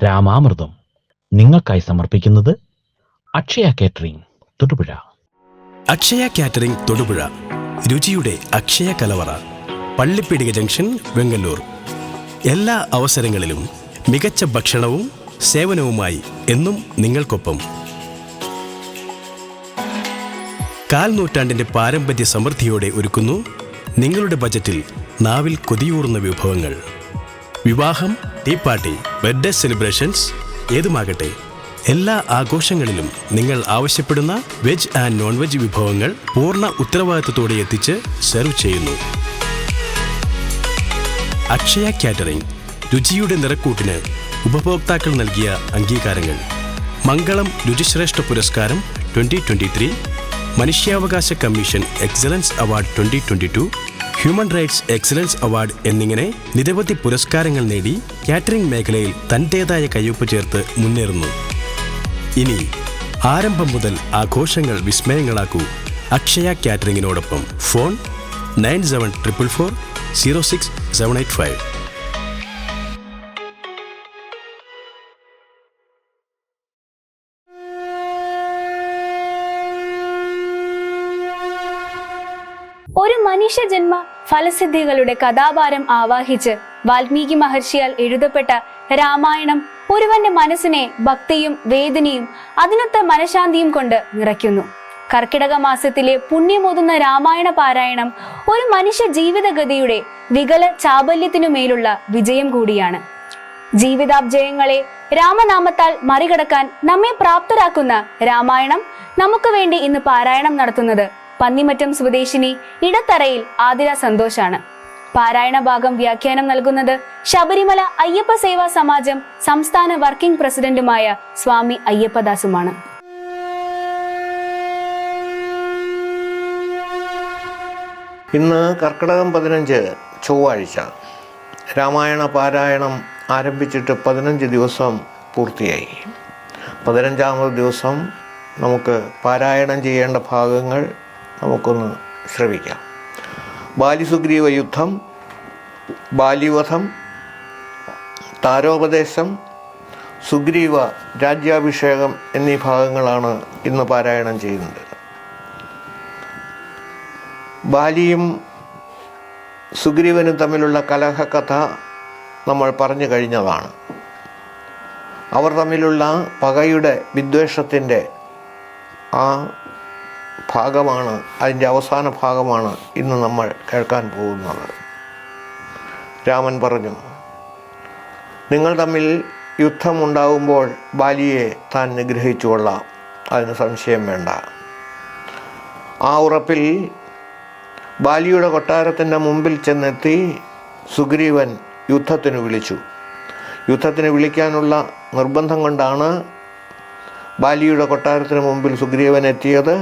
രാമാമൃതം നിങ്ങൾക്കായി സമർപ്പിക്കുന്നത് Akshaya catering Thodupuzha. Akshaya catering Thodupuzha, രുചിയുടെ അക്ഷയ കലവറ, പള്ളിപ്പീടിക ജംഗ്ഷൻ, വെങ്ങല്ലൂർ. എല്ലാ അവസരങ്ങളിലും മികച്ച ഭക്ഷണവും സേവനവുമായി എന്നും നിങ്ങൾക്കൊപ്പം. കാൽ നൂറ്റാണ്ടിന്റെ പാരമ്പര്യ സമൃദ്ധിയോടെ ഒരുക്കുന്നു നിങ്ങളുടെ ബജറ്റിൽ നാവിൽ കൊതിയൂറുന്ന വിഭവങ്ങൾ. വിവാഹം, ടീ പാർട്ടി, ബർത്ത്ഡേ സെലിബ്രേഷൻസ് ഏതുമാകട്ടെ, എല്ലാ ആഘോഷങ്ങളിലും നിങ്ങൾ ആവശ്യപ്പെടുന്ന വെജ് ആൻഡ് നോൺ വെജ് വിഭവങ്ങൾ പൂർണ്ണ ഉത്തരവാദിത്തത്തോടെ എത്തിച്ച് സെർവ് ചെയ്യുന്നു. അക്ഷയ കാറ്ററിംഗ്, രുചിയുടെ നിറക്കൂട്ടിന് ഉപഭോക്താക്കൾ നൽകിയ അംഗീകാരങ്ങൾ: മംഗളം രുചിശ്രേഷ്ഠ പുരസ്കാരം 2023, മനുഷ്യാവകാശ commission excellence award 2022, human rights excellence award എന്നിങ്ങനെ നിരവധി പുരസ്കാരങ്ങൾ നേടി കാറ്ററിംഗ് മേഖലയിൽ തൻ്റേതായ കയ്യൊപ്പ് ചേർത്ത് മുന്നേറുന്നു. ഇനി ആരംഭം മുതൽ ആഘോഷങ്ങൾ വിസ്മയങ്ങളാക്കൂ അക്ഷയ കാറ്ററിംഗിനോടൊപ്പം. ഫോൺ 9744 06785. ഒരു മനുഷ്യജന്മ ഫലസിദ്ധികളുടെ കഥാഭാരം ആവാഹിച്ച് വാൽമീകി മഹർഷിയാൽ എഴുതപ്പെട്ട രാമായണം ഒരുവന്റെ മനസ്സിനെ ഭക്തിയും വേദനയും അതിനൊത്ത മനഃശാന്തിയും കൊണ്ട് നിറയ്ക്കുന്നു. കർക്കിടക മാസത്തിലെ പുണ്യമോതുന്ന രാമായണ പാരായണം ഒരു മനുഷ്യ ജീവിതഗതിയുടെ വികല ചാബല്യത്തിനുമേലുള്ള വിജയം കൂടിയാണ്. ജീവിതാബ്ജയങ്ങളെ രാമനാമത്താൽ മറികടക്കാൻ നമ്മെ പ്രാപ്തരാക്കുന്ന രാമായണം നമുക്ക് വേണ്ടി ഇന്ന് പാരായണം നടത്തുന്നത് പന്നിമറ്റം സ്വദേശിനി ഇടത്തറയിൽ ആതിര സന്തോഷാണ്. പാരായണ ഭാഗം വ്യാഖ്യാനം നൽകുന്നത് ശബരിമല അയ്യപ്പ സേവാ സമാജം സംസ്ഥാന വർക്കിംഗ് പ്രസിഡന്റുമായ സ്വാമി അയ്യപ്പദാസുമാണ്. ഇന്ന് കർക്കിടകം 15 ചൊവ്വാഴ്ച. രാമായണ പാരായണം ആരംഭിച്ചിട്ട് 15 ദിവസം പൂർത്തിയായി. 15ാമത് ദിവസം നമുക്ക് പാരായണം ചെയ്യേണ്ട ഭാഗങ്ങൾ നമുക്കൊന്ന് ശ്രവിക്കാം. ബാലിസുഗ്രീവ യുദ്ധം, ബാലിവധം, താരോപദേശം, സുഗ്രീവ രാജ്യാഭിഷേകം എന്നീ ഭാഗങ്ങളാണ് ഇന്ന് പാരായണം ചെയ്യുന്നത്. ബാലിയും സുഗ്രീവനും തമ്മിലുള്ള കലഹകഥ നമ്മൾ പറഞ്ഞു കഴിഞ്ഞതാണ്. അവർ തമ്മിലുള്ള പകയുടെ വിദ്വേഷത്തിൻ്റെ ആ ഭാഗമാണ്, അതിൻ്റെ അവസാന ഭാഗമാണ് ഇന്ന് നമ്മൾ കേൾക്കാൻ പോകുന്നത്. രാമൻ പറഞ്ഞു, നിങ്ങൾ തമ്മിൽ യുദ്ധമുണ്ടാകുമ്പോൾ ബാലിയെ താൻ നിഗ്രഹിച്ചു കൊള്ളാം, അതിന് സംശയം വേണ്ട. ആ ഉറപ്പിൽ ബാലിയുടെ കൊട്ടാരത്തിൻ്റെ മുമ്പിൽ ചെന്നെത്തി സുഗ്രീവൻ യുദ്ധത്തിന് വിളിച്ചു. യുദ്ധത്തിന് വിളിക്കാനുള്ള നിർബന്ധം കൊണ്ടാണ് ബാലിയുടെ കൊട്ടാരത്തിന് മുമ്പിൽ സുഗ്രീവൻ എത്തിയത്.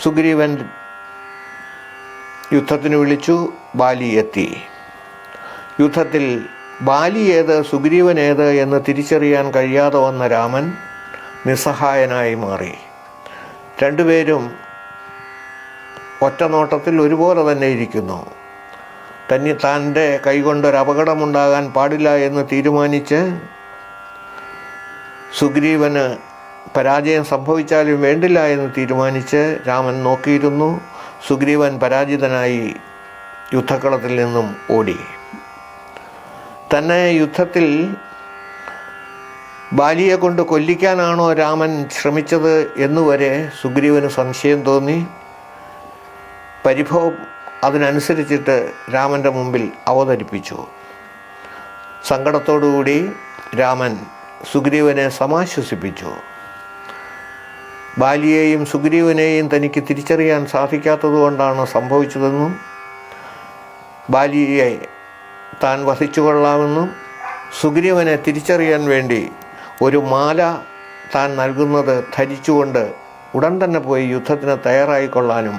സുഗ്രീവൻ യുദ്ധത്തിന് വിളിച്ചു, ബാലി എത്തി. യുദ്ധത്തിൽ ബാലി ഏത് സുഗ്രീവൻ ഏത് എന്ന് തിരിച്ചറിയാൻ കഴിയാതെ വന്ന രാമൻ നിസ്സഹായനായി മാറി. ഒറ്റ നോട്ടത്തിൽ ഒരുപോലെ തന്നെ ഇരിക്കുന്നു. തൻ്റെ കൈകൊണ്ടൊരു അപകടമുണ്ടാകാൻ പാടില്ല എന്ന് തീരുമാനിച്ച് സുഗ്രീവന് പരാജയം സംഭവിച്ചാലും വേണ്ടില്ല എന്ന് തീരുമാനിച്ച് രാമൻ നോക്കിയിരുന്നു. സുഗ്രീവൻ പരാജിതനായി യുദ്ധക്കളത്തിൽ നിന്നും ഓടി. തന്നെ യുദ്ധത്തിൽ ബാലിയെ കൊണ്ട് കൊല്ലിക്കാനാണോ രാമൻ ശ്രമിച്ചത് എന്നുവരെ സുഗ്രീവന് സംശയം തോന്നി. പരിഭവം അതിനനുസരിച്ചിട്ട് രാമൻ്റെ മുമ്പിൽ അവതരിപ്പിച്ചു. സങ്കടത്തോടുകൂടി രാമൻ സുഗ്രീവനെ സമാശ്വസിപ്പിച്ചു. ബാലിയെയും സുഗ്രീവനെയും തനിക്ക് തിരിച്ചറിയാൻ സാധിക്കാത്തതുകൊണ്ടാണ് സംഭവിച്ചതെന്നും ബാലിയെ താൻ വധിച്ചു കൊള്ളാമെന്നും സുഗ്രീവനെ തിരിച്ചറിയാൻ വേണ്ടി ഒരു മാല താൻ നൽകുന്നത് ധരിച്ചുകൊണ്ട് ഉടൻ തന്നെ പോയി യുദ്ധത്തിന് തയ്യാറായിക്കൊള്ളാനും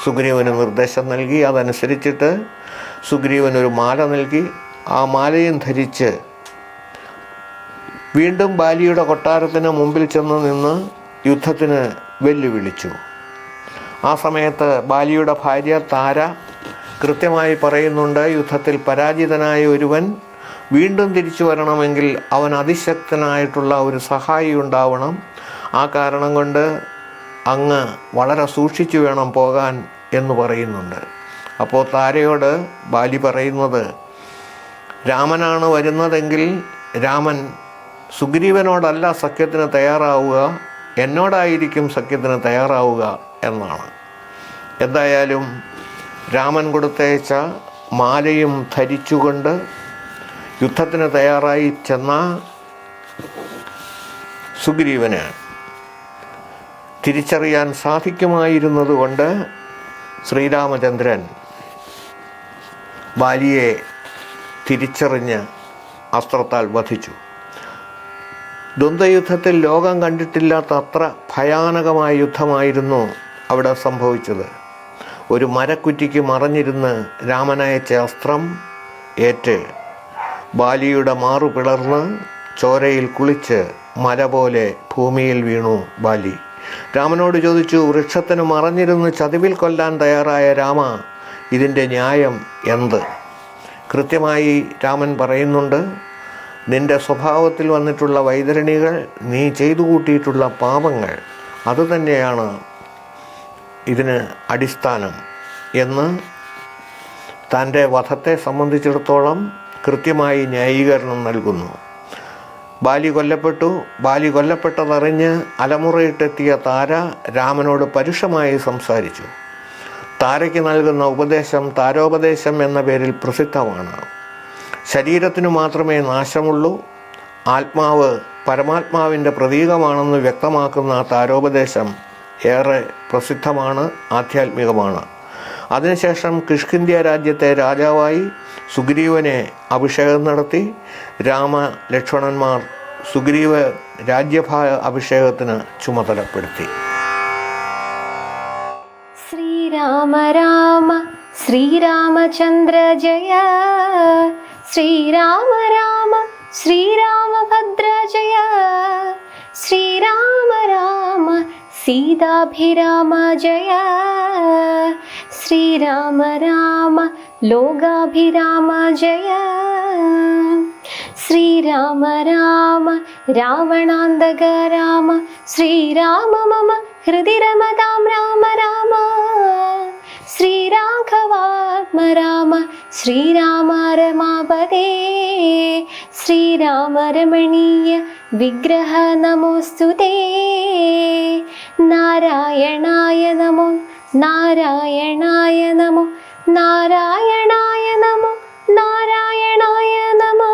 സുഗ്രീവന് നിർദ്ദേശം നൽകി. അതനുസരിച്ചിട്ട് സുഗ്രീവൻ ഒരു മാല നൽകി. ആ മാലയും ധരിച്ച് വീണ്ടും ബാലിയുടെ കൊട്ടാരത്തിന് മുമ്പിൽ ചെന്ന് നിന്ന് യുദ്ധത്തിന് വെല്ലുവിളിച്ചു. ആ സമയത്ത് ബാലിയുടെ ഭാര്യ താര കൃത്യമായി പറയുന്നുണ്ട്, യുദ്ധത്തിൽ പരാജിതനായ ഒരുവൻ വീണ്ടും തിരിച്ചു വരണമെങ്കിൽ അവൻ അതിശക്തനായിട്ടുള്ള ഒരു സഹായി ഉണ്ടാവണം. ആ കാരണം കൊണ്ട് അങ്ങ് വളരെ സൂക്ഷിച്ചു വേണം പോകാൻ എന്ന് പറയുന്നുണ്ട്. അപ്പോൾ താരയോട് ബാലി പറയുന്നത്, രാമനാണ് വരുന്നതെങ്കിൽ രാമൻ സുഗ്രീവനോടല്ല സഖ്യത്തിന് തയ്യാറാവുക, എന്നോടായിരിക്കും സഖ്യത്തിന് തയ്യാറാവുക എന്നാണ്. എന്തായാലും രാമൻ കൊടുത്തയച്ച മാലയും ധരിച്ചുകൊണ്ട് യുദ്ധത്തിന് തയ്യാറായി ചെന്ന സുഗ്രീവന് തിരിച്ചറിയാൻ സാധിക്കുമായിരുന്നതുകൊണ്ട് ശ്രീരാമചന്ദ്രൻ ബാലിയെ തിരിച്ചറിഞ്ഞ് അസ്ത്രത്താൽ വധിച്ചു. ദ്വന്ദ്വയുദ്ധത്തിൽ ലോകം കണ്ടിട്ടില്ലാത്ത അത്ര ഭയാനകമായ യുദ്ധമായിരുന്നു അവിടെ സംഭവിച്ചത്. ഒരു മരക്കുറ്റിക്ക് മറഞ്ഞിരുന്ന് രാമനയച്ച അസ്ത്രം ഏറ്റ് ബാലിയുടെ മാറു പിളർന്ന് ചോരയിൽ കുളിച്ച് മല പോലെ ഭൂമിയിൽ വീണു ബാലി. രാമനോട് ചോദിച്ചു, വൃക്ഷത്തിന് മറഞ്ഞിരുന്ന് ചതിവിൽ കൊല്ലാൻ തയ്യാറായ രാമ, ഇതിൻ്റെ ന്യായം എന്ത്? കൃത്യമായി രാമൻ പറയുന്നുണ്ട്, നിന്റെ സ്വഭാവത്തിൽ വന്നിട്ടുള്ള വൈതരണികൾ, നീ ചെയ്തു കൂട്ടിയിട്ടുള്ള പാപങ്ങൾ, അതുതന്നെയാണ് ഇതിന് അടിസ്ഥാനം എന്ന് തൻ്റെ വധത്തെ സംബന്ധിച്ചിടത്തോളം കൃത്യമായി ന്യായീകരണം നൽകുന്നു. ബാലി കൊല്ലപ്പെട്ടു. ബാലി കൊല്ലപ്പെട്ടതറിഞ്ഞ് അലമുറയിട്ടെത്തിയ താര രാമനോട് പരുഷമായി സംസാരിച്ചു. താരയ്ക്ക് നൽകുന്ന ഉപദേശം താരോപദേശം എന്ന പേരിൽ പ്രസിദ്ധമാണ്. ശരീരത്തിനു മാത്രമേ നാശമുള്ളൂ, ആത്മാവ് പരമാത്മാവിൻ്റെ പ്രതീകമാണെന്ന് വ്യക്തമാക്കുന്ന താരോപദേശം ഏറെ പ്രസിദ്ധമാണ്, ആധ്യാത്മികമാണ്. അതിനുശേഷം കിഷ്കിന്ധ്യ രാജ്യത്തെ രാജാവായി സുഗ്രീവനെ അഭിഷേകം നടത്തി. രാമ ലക്ഷ്മണന്മാർ സുഗ്രീവ രാജ്യഭാര അഭിഷേകത്തിന് ചുമതലപ്പെടുത്തി. ശ്രീരാമ രാമ ശ്രീരാമചന്ദ്ര ജയ, ശ്രീരാമ രാമ ശ്രീരാമഭദ്ര ജയ, ശ്രീരാമ രാമ സീതാഭിരാമ ജയ, ശ്രീരാമ രാമ ലോകാഭിരാമ ജയ, ശ്രീരാമ രാമ രാവണാന്തക രാമ, ശ്രീരാമ മമ ഹൃദി രമതാം രാമ രാമ, ശ്രീരാഘവാത്മ രാമ ശ്രീരാമ രമാപദേ, ശ്രീരാമ രമണീയ വിഗ്രഹ നമോസ്തുതേ, നാരായണായ നമോ നാരായണായ നമോ നാരായണായ നമോ നാരായണായ നമോ.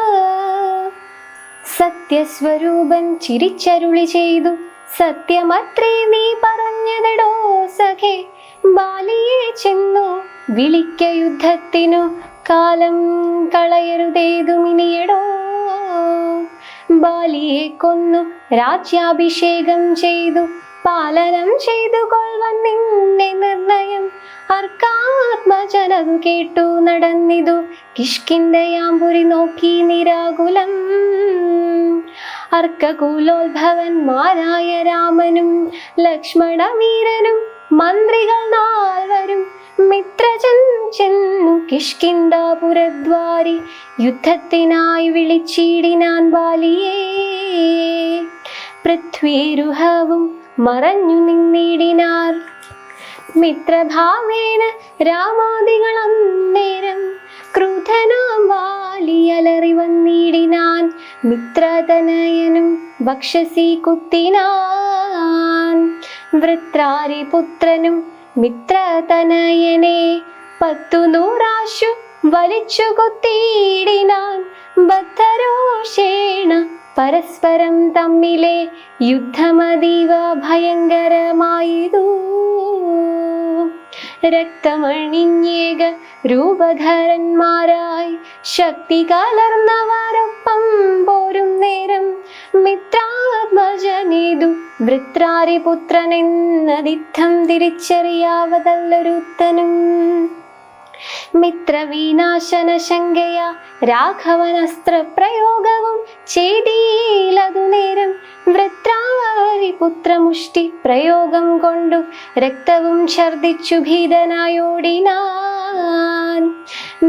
സത്യസ്വരൂപൻ ചിരിച്ചരുളി ചെയ്തു, സത്യമത്രേ നീ പറഞ്ഞതെടോ സഖേ, ബാലിയെ ചെന്നു വിളിക്ക യുദ്ധത്തിനു, കാലം കളയരുതേതുമിനിയടോ. ബാലിയെ കൊന്നു രാജ്യാഭിഷേകം ചെയ്തു, പാലനം ചെയ്തു കൊള്ളുവാൻ നിന്നെ നിർണയം. അർക്കാത്മജനതു കേട്ടു നടന്നിതു, കിഷ്കിന്ധയാമ്പുരി നോക്കി നിരാകുലം. അർക്കകുലോത്ഭവന്മാരായ രാമനും ലക്ഷ്മണ വീരനും മന്ത്രികൾ നാൽവരും മിത്രജൻ ചെന്നു കിഷ്കിന്ധാപുരദ്വാരി, യുദ്ധത്തിനായി വിളിച്ചിടിനാൻ ബാലിയെ. പൃഥ്വീരുഹവും മറഞ്ഞു നിന്നിടിനാർ, മിത്രഭാവേന രാമാദികൾ അന്നേരം. ക്രുധനാം വാലി അലറി വന്നിടിനാൻ, മിത്രതനയനും വക്ഷസി കുത്തിനാൻ. വൃത്രാരിപുത്രനും മിത്രതനയനെ 100 വലിച്ചു കുത്തിയിടിനാൻ. ബദ്ധരോഷേണ പരസ്പരം തമ്മിലെ യുദ്ധമതീവ ഭയങ്കരമായതു. രക്തമണിഞ്ഞേക രൂപധരന്മാരായി ശക്തി കലർന്നവരൊപ്പം പോരും നേരം, മിത്രാത്മജനേതു വൃത്രാരിപുത്രനെന്നതിത്തം തിരിച്ചറിയാവതല്ലൊരുത്തനും. മിത്രവിനാശന ശങ്കയ രാഘവനസ്ത്ര പ്രയോഗവും ചെയ്തീലതു നേരം. വൃത്രാരിപുത്രമുഷ്ടി പ്രയോഗം കൊണ്ടു രക്തവും ഛർദിച്ചു ഭീതനായോടിനാൻ.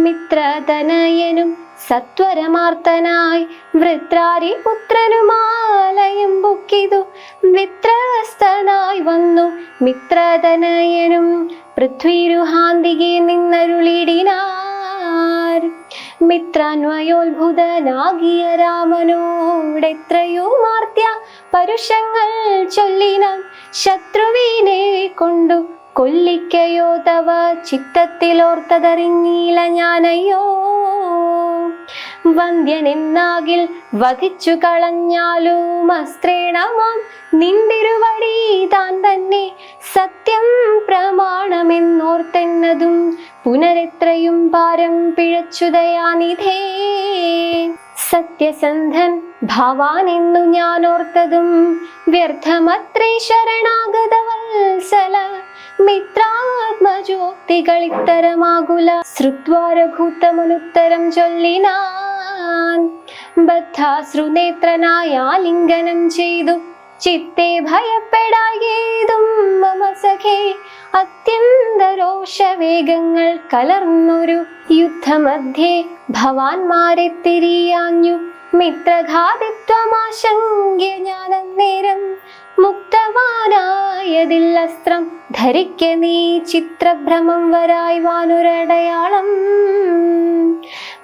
മിത്രതനയനും സത്വരമാർത്തനായി വൃത്രാരി പുത്രനുമാലയം പൊക്കിതു വിത്രസ്തനായി വന്നു മിത്രതനയനും പൃഥ്വിരുഹാന്തികെ നിന്നരുളിടിനാർ. മിത്രാന്വയോത്ഭുതനാകിയ രാമനോടെത്രയോ മാർത്യ പരുഷങ്ങൾ ചൊല്ലിനാൻ. ശത്രുവിനെ കൊണ്ടു കൊല്ലിക്കയോ തവ ചിത്തത്തിലോർത്തതറിഞ്ഞില്ല ഞാനയ്യോ. വന്ധ്യനെന്നാകിൽ വധിച്ചു കളഞ്ഞാലും അസ്ത്രേണമാം നിന്തിരുവടി താൻ തന്നെ സത്യം പ്രമാണമെന്നോർത്തെന്നതും പുനരെത്രയും പാരം പിഴച്ചുദയാനിധേ. സത്യസന്ധൻ ഭവാനെന്നു ഞാൻ ഓർത്തതും വ്യർത്ഥമത്രേ ശരണാഗത വത്സല. മിത്രാത്മജോക്തികളിത്തരമാകുല ശ്രുത്വാ രഘുത്തമനുത്തരം ചൊല്ലിനാൻ. ബദ്ധാശ്രുനേത്രനായ ആലിംഗനം ചെയ്തു ചിത്തെ ഭയപ്പെടായേതും മമ സഖേ. അത്യന്തരോഷവേഗങ്ങൾ കലർന്നൊരു യുദ്ധമധ്യേ ഭവാന്മാരെ തിരിയാഞ്ഞു മിത്രഘാതിത്വമാശങ്ക്യ ഞാനന്നേരം. മുക്തവാനായതിൽ അസ്ത്രം ധരിക്ക നീ ചിത്രഭ്രമം വരായ്വാനൊരടയാളം.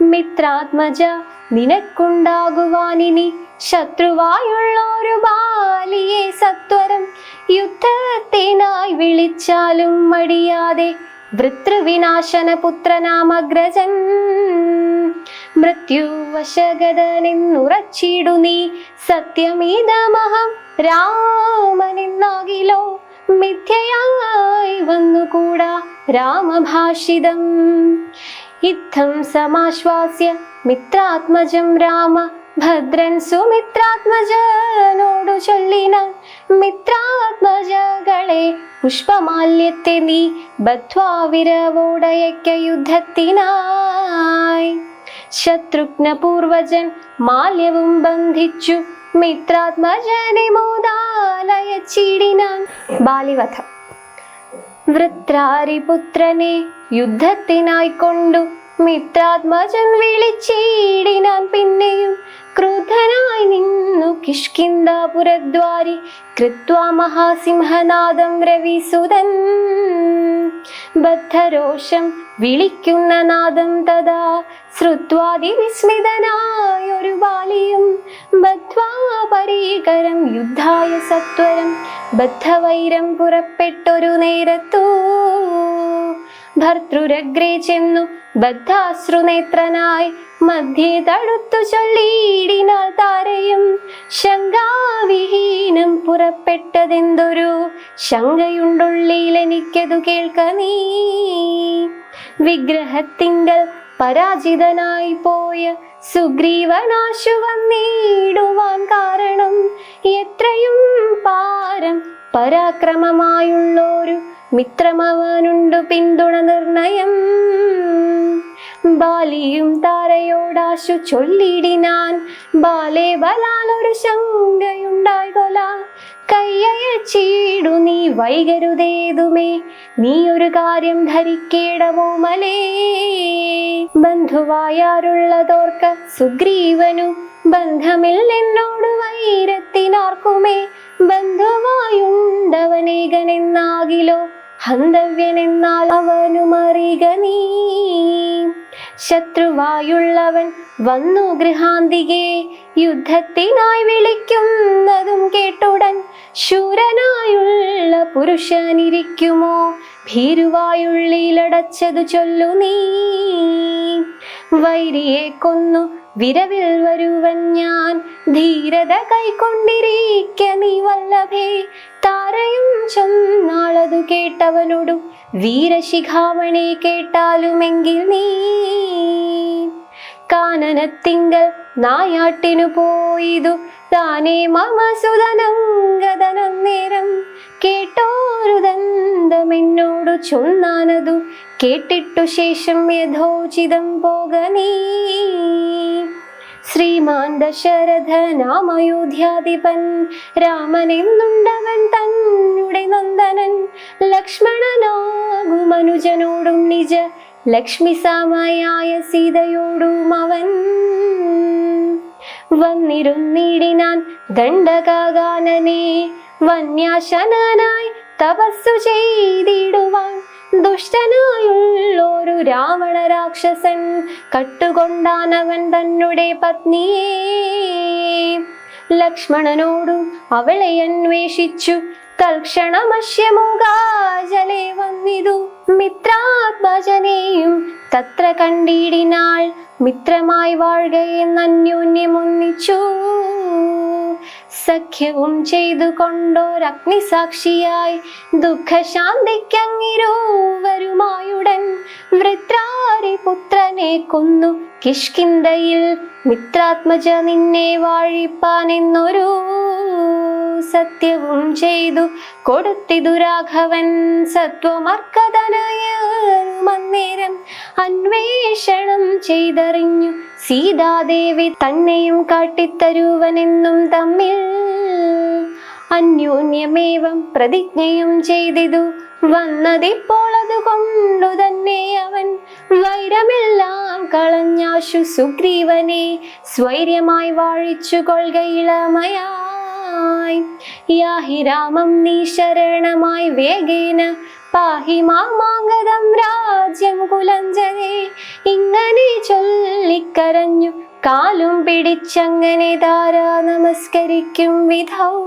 മിത്രാത്മജ നിനക്കുണ്ടാകുവാനിനി ശത്രുവായുള്ളൊരു ബാലിയെ സത്വരം യുദ്ധത്തിനായി വിളിച്ചാലും മടിയാതെ. വൃതൃവിനാശന പുത്രനാമഗ്രജൻ മൃത്യുവശഗതനെന്നുറച്ചിടു നീ. സത്യമീതമഹം രാമനെന്നാകിലോ മിഥ്യയായി വന്നുകൂടാ രാമഭാഷിതം. ഇത്തം സമാശ്വാസ്യ മിത്രാത്മജം രാമ ഭദ്രൻ സുമിത്രാത്മജനോടു ചൊല്ലിനാൻ. മിത്രാത്മജകളെ പുഷ്പമാല്യത്തെ നീ ബദ്ധ്വാ വിരവോടയക്ക യുദ്ധത്തിനായി. ശത്രുഘ്ന പൂർവജൻ മാല്യവും ബന്ധിച്ചു മിത്രാത്മജനെ മോദാലയച്ചിടിനാൻ. ബാലിവധം. വൃത്രാരിപുത്രനെ യുദ്ധത്തിനായി കൊണ്ടു മിത്രാത്മജൻ വിളിച്ചിടിനാൻ. പിന്നെയും ക്രുദ്ധനായി നിന്നു കിഷ്കിന്ധാപുരദ്വാരി കൃത്വാ മഹാസിംഹനാദം രവിസുതൻ. ബദ്ധരോഷം വിളിക്കുന്ന നാദം തഥാ ശ്രുത്വാതിവിസ്മിതനായൊരു ബാലിയും ബദ്ധ്വാ പരീകരം യുദ്ധായ സത്വരം. ബദ്ധവൈരം പുറപ്പെട്ടൊരു നേരത്തു ഭർതൃരഗ്രേ ചെന്നു ബദ്ധാശ്രുനേത്രനായി മധ്യേ തടുത്തു ചൊല്ലിയിടിനാൾ താരയും. ശങ്കാവിഹീനം പുറപ്പെട്ടതെന്തൊരു ശങ്കയുണ്ടുള്ളിലെനിക്കതു കേൾക്ക നീ. വിഗ്രഹത്തിങ്കൽ പരാജിതനായി പോയ സുഗ്രീവനാശു വന്നിടുവാൻ കാരണം എത്രയും പാരം പരാക്രമമായുള്ളൊരു മിത്രമവനുണ്ടു പിന്തുണ നിർണയം. ബാലിയും താരയോടാശു ചൊല്ലിടിനാൻ. ബാലേ ബലാലൊരു ശങ്കയുണ്ടായികൊല. കയ്യയച്ചിടു നീ വൈകരുതേതുമേ. നീ ഒരു കാര്യം ധരിക്കേടമോ മലേ. ബന്ധുവായാരുള്ളതോർക്ക സുഗ്രീവനു ബന്ധമില്ലെന്നോട് വൈരത്തിനാർക്കുമേ. ബന്ധുവായുണ്ടവനേകനെന്നാകിലോ ഹന്തവ്യനെന്നാൽ അവനുമറിക നീ. ശത്രുവായുള്ളവൻ വന്നു ഗൃഹാന്തികെ യുദ്ധത്തിനായി വിളിക്കുന്നതും കേട്ടുടൻ. ശൂരനായുള്ള പുരുഷനിരിക്കുമോ ഭീരുവായുള്ളിലടച്ചതു ചൊല്ലു നീ. വൈരിയെ കൊന്നു വിരവിൽ വരുവൻ ഞാൻ ധീരത കൈക്കൊണ്ടിരിക്ക നീ വല്ലഭേ. താരയും ചൊന്നാളതു കേട്ടവനോടു വീരശിഖാമണി കേട്ടാലുമെങ്കിൽ നീ. കാനനത്തിങ്കൽ നായാട്ടിനു പോയിതു താനേ മമ സുതനങ്കദനന്നേരം. കേട്ടോരു ദന്തമെന്നോടു ചൊന്നാനതു കേട്ടിട്ടു ശേഷം യഥോചിതം പോക നീ. ശ്രീമാൻ ദശരഥ നാമയോധ്യാധിപൻ രാമനെന്നുണ്ടവൻ തന്നുടെ നന്ദനൻ. ലക്ഷ്മണനാകുമനുജനോടും നിജ ലക്ഷ്മി സമയായ സീതയോടും അവൻ വന്നിരുന്നിടിനാൻ ദണ്ഡകാനനെ വന്യാശനായി തപസ്സു ചെയ്തിടുവാൻ. ദുഷ്ടനായുള്ളൊരു രാവണ രാക്ഷസൻ കട്ടുകൊണ്ടാനവൻ തന്നെ പത്നിയെ. ലക്ഷ്മണനോടും അവളെ അന്വേഷിച്ചു തൽക്ഷണമശ്യമുഖാജലെ വന്നിതു. മിത്രാത്മജനെയും തത്ര കണ്ടിടിനാൾ. മിത്രമായി വാഴുകയെന്നന്യോന്യമൊന്നിച്ചു. സഖ്യവും ചെയ്തുകൊണ്ടോരഗ്നിസാക്ഷിയായി ദുഃഖശാന്തിക്കങ്ങിരുവരുമായുടൻ വൃത്രാരി പുത്രനെ കൊന്നു കിഷ്കിന്ധയിൽ. മിത്രാത്മജ നിന്നെ വാഴിപ്പാനെന്നൊരു സത്യവും ചെയ്തു കൊടുത്തിതു രാഘവൻ. സത്വമർക്കതനയമന്നേരം അന്വേഷണം ചെയ്തറിഞ്ഞു സീതാദേവി തന്നെയും കാട്ടിത്തരുവനെന്നും തമ്മിൽ അന്യോന്യമേവം പ്രതിജ്ഞയും ചെയ്തിതു. വന്നതിപ്പോൾ അതുകൊണ്ടു തന്നെ അവൻ വൈരമെല്ലാം കളഞ്ഞാശു സുഗ്രീവനെ സ്വൈര്യമായി വാഴിച്ചു കൊള്ളുകയിളമയായി. യാഹി രാമം നീ ശരണമായി വേഗേന പാഹി മാമാങ്കദം രാജ്യം കുലഞ്ജനെ. ഇങ്ങനെ ചൊല്ലിക്കരഞ്ഞു കാലും പിടിച്ചങ്ങനെ താരാ നമസ്കരിക്കും വിധൗ.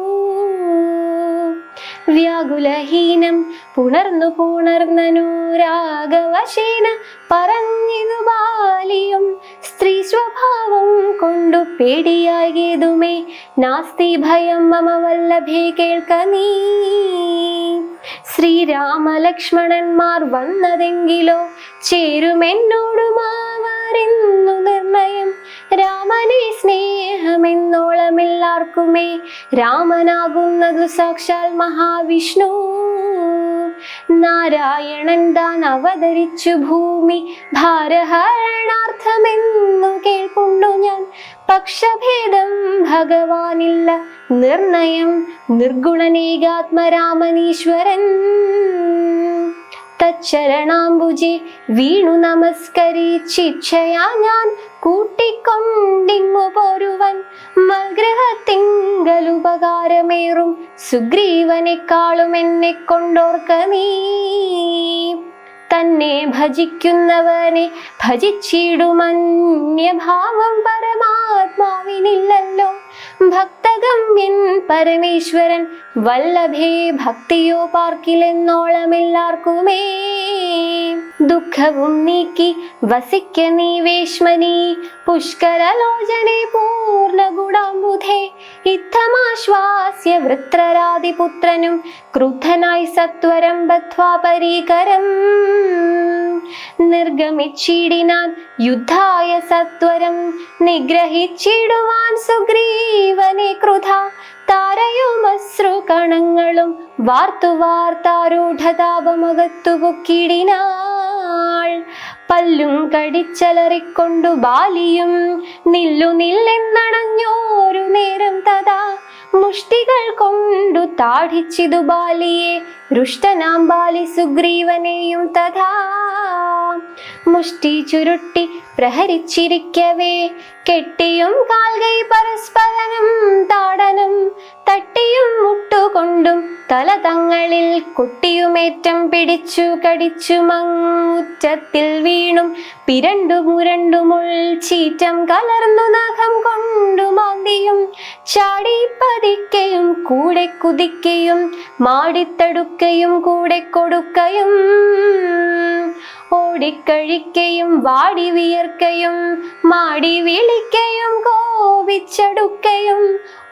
വ്യാകുലഹീനം പുണർന്നനുരാഗവശേന പറഞ്ഞിതു ബാലിയും. സ്ത്രീ സ്വഭാവം കൊണ്ടു പേടിയാകിയതുമേ നാസ്തി ഭയം മമ വല്ലഭേ കേൾക്ക നീ. ശ്രീരാമലക്ഷ്മണന്മാർ വന്നതെങ്കിലോ ചേരുമെന്നോടുമാവരെന്നു നിർണയം. രാമനെ സ്നേഹമെന്നോളമില്ലാർക്കുമേ രാമനാകുന്നതു സാക്ഷാൽ മഹാവിഷ്ണു. നാരായണൻ താൻ അവതരിച്ചു ഭൂമി ഭാരഹരണാർത്ഥമെന്നു കേൾപ്പുണ്ടു ഞാൻ. പക്ഷഭേദം ഭഗവാനില്ല നിർണയം നിർഗുണനേകാത്മരാമനീശ്വരൻ. തച്ചരണാംബുജെ വീണു നമസ്കരിച്ചിച്ഛയാ ഞാൻ കൂട്ടിക്കൊണ്ടിങ്ങു പോരുവൻ. മൽഗ്രഹത്തിങ്കലുപകാരമേറും സുഗ്രീവനെക്കാളും എന്നെ കൊണ്ടോർക്ക നീ. തന്നെ ഭജിക്കുന്നവനെ ഭജിച്ചിടുമന്യഭാവം പരമാത്മാവിനില്ലല്ലോ. ഭക്തഗമ്യൻ പരമേശ്വരൻ വല്ലഭേ ഭക്തിയോ പാർക്കിലെന്നോളമെല്ലാർക്കുമേ. ദുഃഖവും നീക്കി വസിക്ക നീ വേശ്മനി പുഷ്കരലോചനെ പൂർണ്ണഗുണാംബുധേ. ഇത്തമാശ്വാസ്യ വൃത്രരാതിപുത്രനും ക്രുദ്ധനായി സത്വരം ബദ്ധ്വാ പരീകരം. നിർഗമിച്ചിടിനാൻ യുദ്ധായ സത്വരം നിഗ്രഹിച്ചിടുവാൻ സുഗ്രീവനെ ക്രുധ. താരയുമശ്രു കണങ്ങളും വാർത്തു വാർത്താരൂഢതാപമകത്തു പൊക്കിടിനാൾ. പല്ലും കടിച്ചലറിക്കൊണ്ടു ബാലിയും നില്ലു നില്ലെന്നണഞ്ഞോരു നേരം തഥാ. മുഷ്ടികൾ കൊണ്ടു താഠിച്ചിതു ബാലിയെ രുഷ്ടനാം ബാലി സുഗ്രീവനെയും തഥാ. മുഷ്ടി ചുരുട്ടി പ്രഹരിച്ചിരിക്കവേ കെട്ടിയും കാൽകൈ പരസ്പരം താടനം. തട്ടിയും മുട്ടുകൊണ്ടും തല തങ്ങളിൽ കൊട്ടിയുമേറ്റം പിടിച്ചു കടിച്ചു മങ്ങുറ്റത്തിൽ വീണും പിരണ്ടു മുരണ്ടുമുൾ ചീറ്റം കലർന്നു നഖം കൊണ്ടു മാന്തിയും ചാടി പതിക്കയും കൂടെ കുതിക്കയും മാടിത്തടുക്കയും കൂടെ കൊടുക്കയും ഓടിക്കഴിക്കയും വാടി വിയർക്കയും മാടി വിളിക്കയും കോപിച്ചടുക്കയും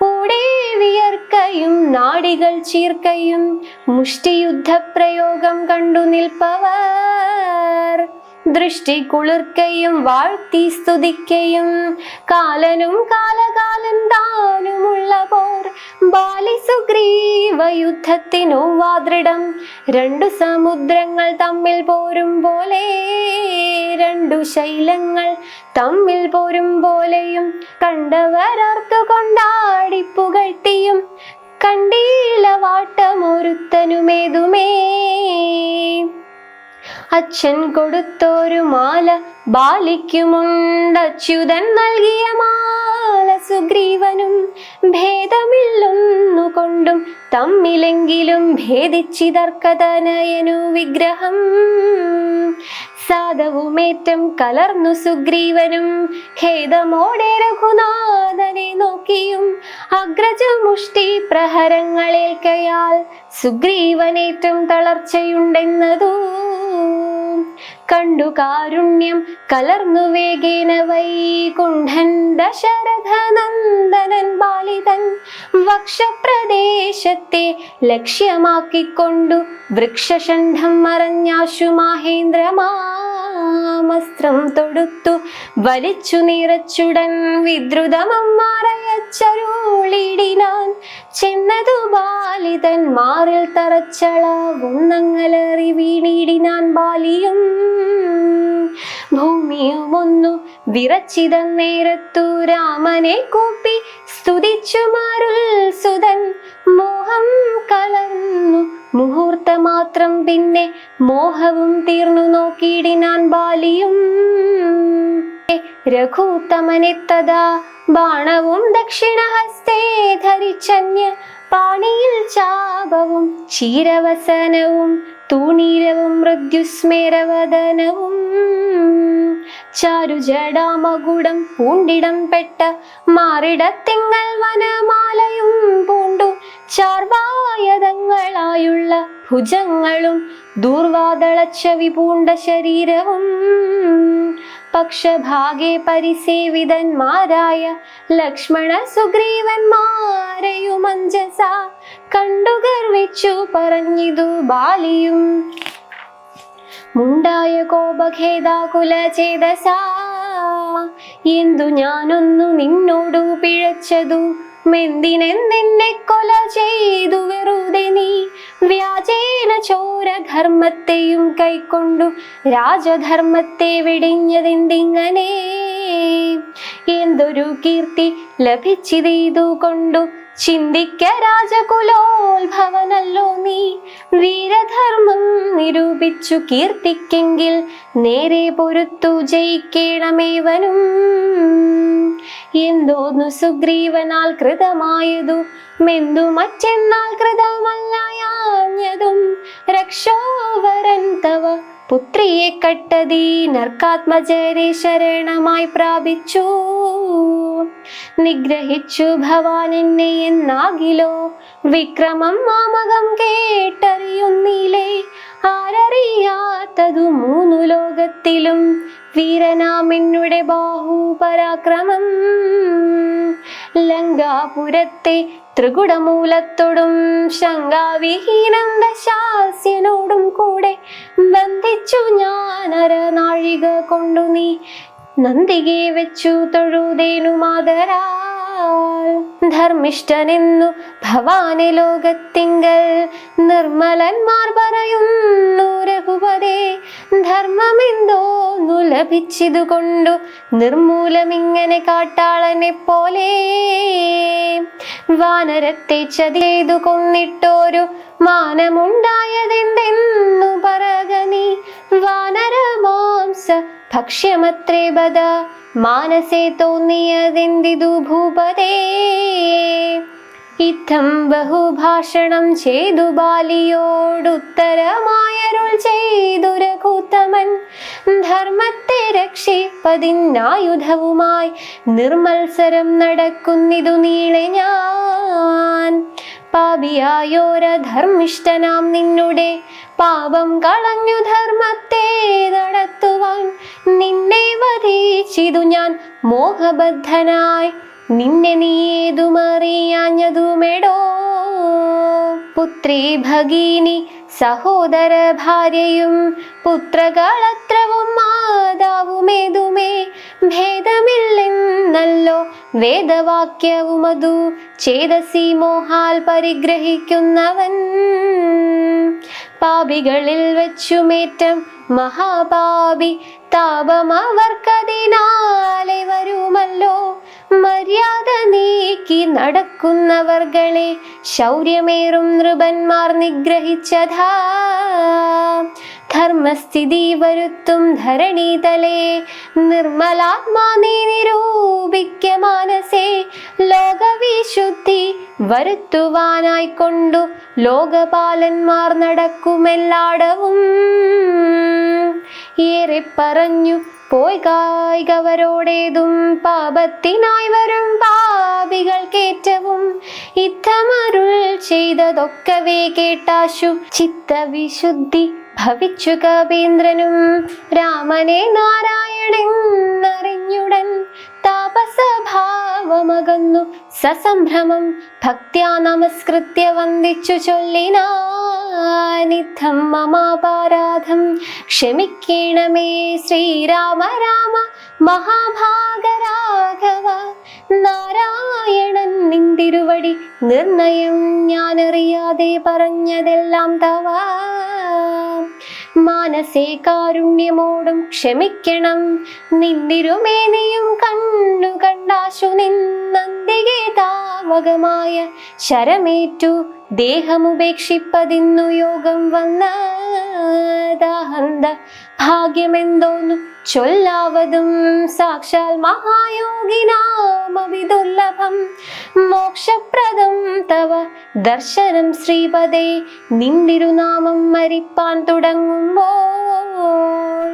ഓടെ വിയർക്കയും നാടികൾ ചീർക്കയും മുഷ്ടിയുദ്ധപ്രയോഗം കണ്ടു നിൽപ്പവർ. ദൃഷ്ടി കുളിർക്കയും വാഴ്ത്തി സ്തുതിക്കയും കാലനും കാലകാലൻ താനുമുള്ള പോർ. ബാലി സുഗ്രീവ യുദ്ധത്തിനു വാദൃഢം. രണ്ടു സമുദ്രങ്ങൾ തമ്മിൽ പോരും പോലെ രണ്ടു ശൈലങ്ങൾ തമ്മിൽ പോരും പോലെയും കണ്ടവരർത്തു കൊണ്ടാടി പുകഴ്ത്തിയും കണ്ടീല വാട്ടമൊരുത്തനുമേതുമേ. അച്ഛൻ കൊടുത്തൊരു മാല ബാലിക്കുമുണ്ടച്യുതൻ നൽകിയ മാല സുഗ്രീവനും ഭേദമില്ലൊന്നുകൊണ്ടും തമ്മിലെങ്കിലും ഭേദിച്ചിതർക്കതനയനു വിഗ്രഹം സാധവുമേറ്റം കലർന്നു സുഗ്രീവനും ഖേദമോടെ രഘുനാഥനെ നോക്കിയും അഗ്രജമുഷ്ടി പ്രഹരങ്ങളേൽക്കയാൽ സുഗ്രീവനേറ്റം തളർച്ചയുണ്ടെന്നതൂ കണ്ടു കാരുണ്യം കലർന്നു വേഗേന വൈകുണ്ഠൻ ദശരഥനന്ദനൻ ബാലിതൻ വക്ഷപ്രദേശത്തെ ലക്ഷ്യമാക്കിക്കൊണ്ടു വൃക്ഷഷണ്ഡം മറഞ്ഞാശു മഹേന്ദ്രമാമസ്ത്രം തൊടുത്തു വലിച്ചു നിറച്ചുടൻ വിദ്രുതമറയച്ചരുളിടിനാൻ ചെന്നതു ബാലിതൻ മാറിൽ തറച്ചളവുന്നങ്ങലറി വീണിടിനാൻ ബാലിയും ഭൂമിയുമൊന്നു വിറച്ചിത നേരത്തു രാമനെ കൂപ്പി സ്തുതിച്ചു മാറുൽ സുതൻ മോഹം കലർന്നു മുഹൂർത്തമാത്രം പിന്നെ മോഹവും തീർന്നു നോക്കിയിടിനാൻ ബാലിയും രഘൂത്തമനെത്തതാ ബാണവും ദക്ഷിണഹസ്തേ ധരിച്ചന്യ പാണിയിൽ ചാപവും ക്ഷീരവസനവും തൂണീരവും മൃത്യുസ്മേരവദനവും ചാരുജടാമകുടം പൂണ്ടിടം പെട്ട മാറിടത്തിങ്ങൾ വനമാലയും പൂണ്ടു ചാർവായതങ്ങളായുള്ള ഭുജങ്ങളും ദൂർവാതളച്ചവി പൂണ്ട ശരീരവും പക്ഷഭാഗെ പരിസേവിതന്മാരായ ലക്ഷ്മണ സുഗ്രീവന്മാരെയും അഞ്ജസ കണ്ടു ഗർവിച്ചു പറഞ്ഞിതു ബാലിയും മുണ്ടായ കോപഖേദാകുല ചേതസാ എന്തു ഞാനൊന്നു നിന്നോടു പിഴച്ചതു മെന്തിനെന്നെ കൊല ചെയ്തു വെറുതെ നീ വ്യാജേന ചോരധർമ്മത്തെയും കൈക്കൊണ്ടു രാജധർമ്മത്തെ വെടിഞ്ഞതെന്തിങ്ങനെ എന്തൊരു കീർത്തി ലഭിച്ചിതു കൊണ്ടു ചിന്തിക്ക രാജകുലോത്ഭവനല്ലോ നീ വീരധർമ്മം നിരൂപിച്ചു കീർത്തിക്കെങ്കിൽ നേരെ പൊരുത്തു ജയിക്കേണമേവനും എന്തോന്നു സുഗ്രീവനാൽ കൃതമായതു മെന്തു മറ്റെന്നാൽ കൃതമല്ലയാഞ്ഞതും രക്ഷോവരൻ തവ പുത്രിയെ കട്ടതീനർക്കാത്മജരെ ശരണമായി പ്രാപിച്ചു നിഗ്രഹിച്ചു ഭവാൻ എന്നെ എന്നാകിലോ വിക്രമം മാമകം കേട്ടറിയുന്നില്ലേ ആരറിയാത്തതു മൂന്നു ലോകത്തിലും വീരനാമെന്നുടെ ബാഹുപരാക്രമം ലങ്കാപുരത്തെ ത്രികുടമൂലത്തോടും ശങ്കാവിഹീനം ദശാസ്യനോടും കൂടെ ബന്ധിച്ചു ഞാൻ അരനാഴിക കൊണ്ടു നീ നന്ദികെ വെച്ചു തൊഴുതേനു മാതരാൽ ധർമ്മിഷ്ഠനെന്നു ഭവാനെ ലോകത്തിങ്കൽ നിർമ്മലന്മാർ പറയുന്നു രഘുപതേ ധർമ്മമെന്തോന്നു ലഭിച്ചതു കൊണ്ടു നിർമൂലമിങ്ങനെ കാട്ടാളനെ പോലെ വാനരത്തെ ചതിയതു കൊന്നിട്ടോരു മാനമുണ്ടായതെന്തെന്നു പറക നീ വാനരമാംസ ഭക്ഷ്യമത്രേ ബദ മാനസേ തോന്നിയതെന്തിതു ഭൂപതേ ഇത്തം ബഹുഭാഷണം ചെയ്തു ബാലിയോടുത്തരമായരുൾ ചെയ്തു രഘുത്തമൻ ധർമ്മത്തെ രക്ഷിപ്പതിനായുധവുമായി നിർമത്സരം നടക്കുന്നിതു നീളെ ഞാൻ പാപിയായോരധർമ്മിഷ്ഠനാം നിന്നുടെ പാപം കളഞ്ഞു ധർമ്മത്തെ നടത്തുവാൻ നിന്നെ വധിച്ചിതു ഞാൻ മോഹബദ്ധനായി നിന്നെ നീയേതുമറിയാഞ്ഞതുമെടോ പുത്രി ഭഗിനി സഹോദര ഭാര്യയും പുത്രകളത്രവും മാതാവുമേതുമേ ഭേദമില്ലെന്നല്ലോ വേദവാക്യവുമതു ചേതസി മോഹാൽ പരിഗ്രഹിക്കുന്നവൻ പാപികളിൽ വെച്ചുമേറ്റം മഹാപാപി താപം അവർക്കതിനാലെ വരുമല്ലോ. മര്യാദ നീക്കി നടക്കുന്നവർകളെ ശൗര്യമേറും നൃപന്മാർ നിഗ്രഹിച്ചതാ. ധർമ്മസ്ഥിതി വരുത്തും ധരണീതലേ നിർമ്മലാത്മാ നീ നിരൂപിക്ക മാനസേ. ലോകവിശുദ്ധി വരുത്തുവാനായി കൊണ്ടു ലോകപാലന്മാർ നടക്കുമെല്ലാടവും. ഏറെ പറഞ്ഞു പോയി കായികവരോടേതും പാപത്തിനായി വരും പാപികൾക്കേറ്റവും. ഇത്തമരുൾ ചെയ്തതൊക്കവേ കേട്ടാശു ചിത്തവിശുദ്ധി ഭവിച്ചു കവീന്ദ്രനും. രാമനെ നാരായണെന്നറിഞ്ഞുടൻ താപസഭാവമകന്നു സസംഭ്രമം ഭക്ത്യാ നമസ്കൃത്യ വന്ദിച്ചു ചൊല്ലിനാനിത്തം മമാപരാധം ക്ഷമിക്കണമേ ശ്രീരാമ രാമ മഹാഭാഗരാഘവ. നാരായണൻ നിന്തിരുവടി നിർണയം ഞാനറിയാതെ പറഞ്ഞതെല്ലാം തവ. മാനസേ കാരുണ്യമോടും ക്ഷമിക്കണം നിന്തിരുമേനിയും കണ്ണു കണ്ടാശു നിന്നന്തികെ താവകമായ ശരമേറ്റു ദേഹമുപേക്ഷിപ്പതിന്നു യോഗം വന്നദാഹന്ത ഭാഗ്യമെന്തോന്നു ചൊല്ലാവതും. സാക്ഷാൽ മഹായോഗിനാമവിദുർലഭം മോക്ഷപ്രദം തവ ദർശനം ശ്രീപദേ. നിന്തിരുനാമം മരിപ്പാൻ തുടങ്ങുമ്പോൾ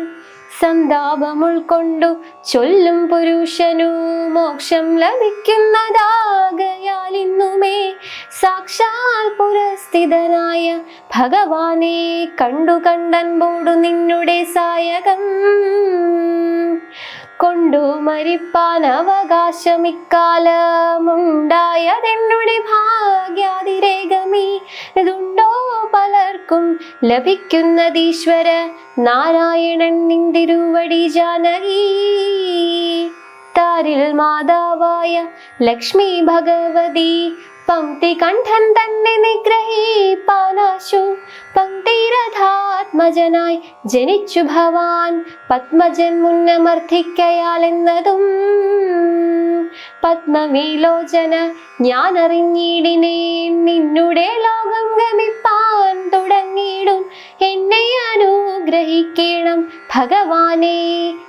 സന്താപമുൾക്കൊണ്ടു ചൊല്ലും പുരുഷനു മോക്ഷം ലഭിക്കുന്നതാകയാൽ ഇന്നുമേ സാക്ഷാൽ പുരസ്ഥിതനായ ഭഗവാനെ കണ്ടു കണ്ടൻപോടു നിന്നുടെ സായകം കൊണ്ടു മരിപ്പാൻ അവകാശമിക്കാലമുണ്ടായതെന്നുടെ ഭാഗ്യാതിരേകമീ. ഇതുണ്ടോ പലർക്കും ലഭിക്കുന്നതീശ്വര നാരായണൻ നിന്തിരുവടി ജാനകി. താരിൽ മാതാവായ ലക്ഷ്മി ഭഗവതി പംക്തി കണ്ഠൻ തന്നെ നിഗ്രഹിപ്പാനാശു. പങ്ക്തിരഥാത്മജനായി ജനിച്ചു ഭവാൻ പത്മജൻ മുന്നമർദ്ദിക്കയാലെന്നതും. പത്മവിലോചന ഞാനറിഞ്ഞിടിനേ നിന്നുടെ ലോകം ഗമിപ്പാൻ തുടങ്ങിയിടും. എന്നെ അനുഗ്രഹിക്കണം ഭഗവാനെ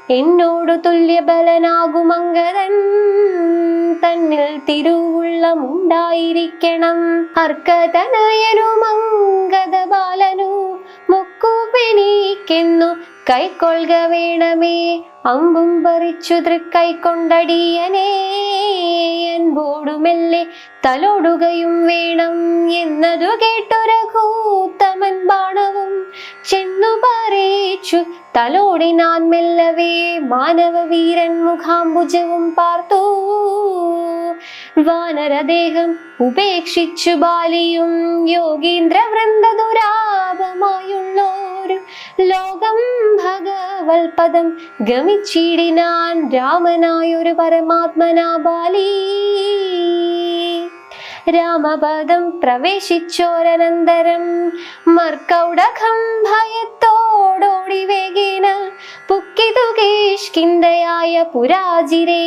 എന്നോടു തുല്യബലനാകുമംഗതൻ തന്നിൽ തിരുവുള്ളമുണ്ടായിരിക്കണം. അർക്കതനയനുമംഗത ബാലനു മുക്കുപെനിക്കെന്നു കൈക്കൊള്ളുക വേണമേ. അമ്പും പറിച്ചു തൃക്കൈക്കൊണ്ടടിയനേ അൻപോടുമെല്ലെ തലോടുകയും വേണം എന്നതു കേട്ടു രഘൂത്തമൻ ബാണവും ചെന്നു പറയിച്ചു തലോടിനാൻ മെല്ലവേ. മാനവവീരൻ മുഖാംബുജവും പാർത്തു വാനരദേഹം ഉപേക്ഷിച്ചു ബാലിയും യോഗീന്ദ്ര വൃന്ദ ദുരാപമായുള്ളോരു ലോകം ഭഗവൽപദം ഗമിച്ചിടിനാൻ രാമനായൊരു പരമാത്മനാ ബാലി. രാമപദം പ്രവേശിച്ചോരനന്തരം മർക്കൗടകം ഭയത്തോടോടി വേഗേന പുക്കിതു കിഷ്കിന്ധയായ പുരാജിരെ